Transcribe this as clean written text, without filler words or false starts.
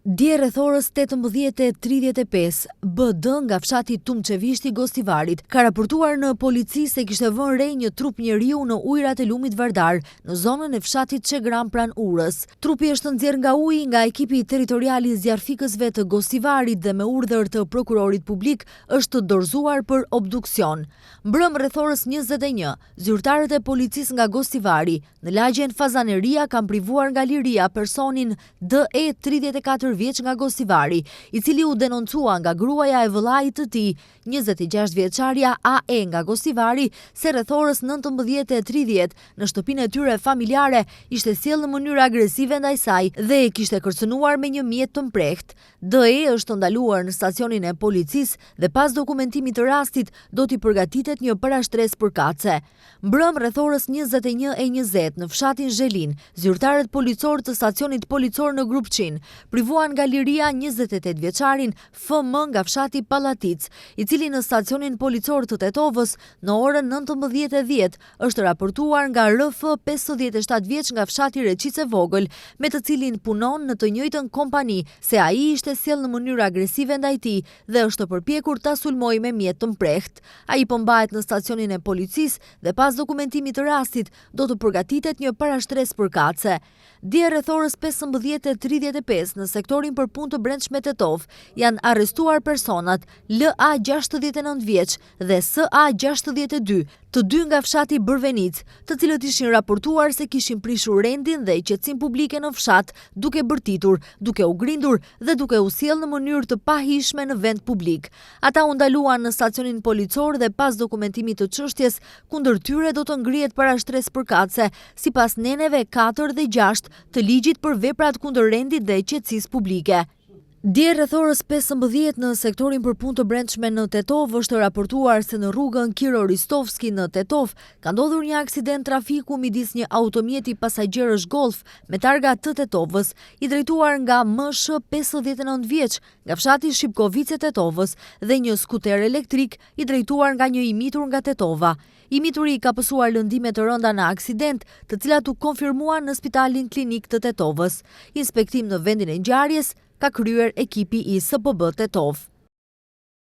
Dje rreth orës 18:35, BD nga fshati Tumçevishti Gostivarit ka raportuar në polici se kishte vënë re një trup njeriu në ujërat e lumit Vardar, në zonën e fshatit Çegram pranë Urës. Trupi është nxjerr nga uji nga ekipi territorial i zjarfikësve të Gostivarit dhe me urdhër të prokurorit publik është dorëzuar për obduksion. Mbrëm rreth orës 21, zyrtarët e policisë nga Gostivari në lagjen Fazaneria kanë privuar nga liria personin DE 34 vjeç nga Gostivari, i cili u denoncua nga gruaja e vëllait të tij, 26 vjeçarja AE nga Gostivari, se rreth orës 19:30 në shtëpinë e tyre familjare ishte sjellë në mënyrë agresive ndaj saj dhe e kishte kërcënuar me një mjet të mprehtë. DE është ndaluar në stacionin e policisë dhe pas dokumentimit të rastit do t'i përgatitet një parashtresë përkatëse. Mbrëm rreth orës 21:20 në fshatin Zhelin, zyrtarët policor të stacionit policor në Grupçin privuan nga liria 28 vjeçarin FM nga fshati Pallatic, i cili në stacionin policor të Tetovës në orën 19:10 është raportuar nga RF 57 vjeç nga fshati Reqice Vogël, me të cilin punon në të njëjtën kompani, se ai ishte sjellë në mënyrë agresive ndaj tij dhe është përpjekur ta sulmojë me mjet të mprehtë. Ai po mbahet në stacionin e policisë dhe pas dokumentimit të rastit do të përgatitet një parashtresë përkatëse. Dje rreth orës 15:35 në sektorin për punë të brendshme Tetov janë arrestuar personat LA 69 vjeç dhe SA 62, të dy nga fshati Bërvenic, të cilët ishin raportuar se kishin prishur rendin dhe qetësinë publike në fshat, duke bërtitur, duke u grindur dhe duke u sjellë në mënyrë të pahishme në vend publik. Ata u ndaluan në stacionin policor dhe pas dokumentimit të çështjes, kundër tyre do të ngrihet parashtresë përkatëse, sipas neneve 4 dhe 6 të ligjit për veprat kundër rendit dhe qetësisë publike. Dje rreth orës 15 në sektorin për punë të brendshme në Tetov është raportuar se në rrugën Kiro Ristovski në Tetov ka ndodhur një aksident trafiku midis një automjeti pasagjerësh Golf me targa të Tetovës, i drejtuar nga MŠ 59 vjeç nga fshati Shipkovice Tetovës dhe një skuter elektrik i drejtuar nga një imitur nga Tetova. Imituri ka pësuar lëndime të rënda në aksident, të cilat u konfirmuan në Spitalin Klinik të Tetovës. Inspektim në vendin e ngjarjes ka kryer ekipi i SPB Tetov.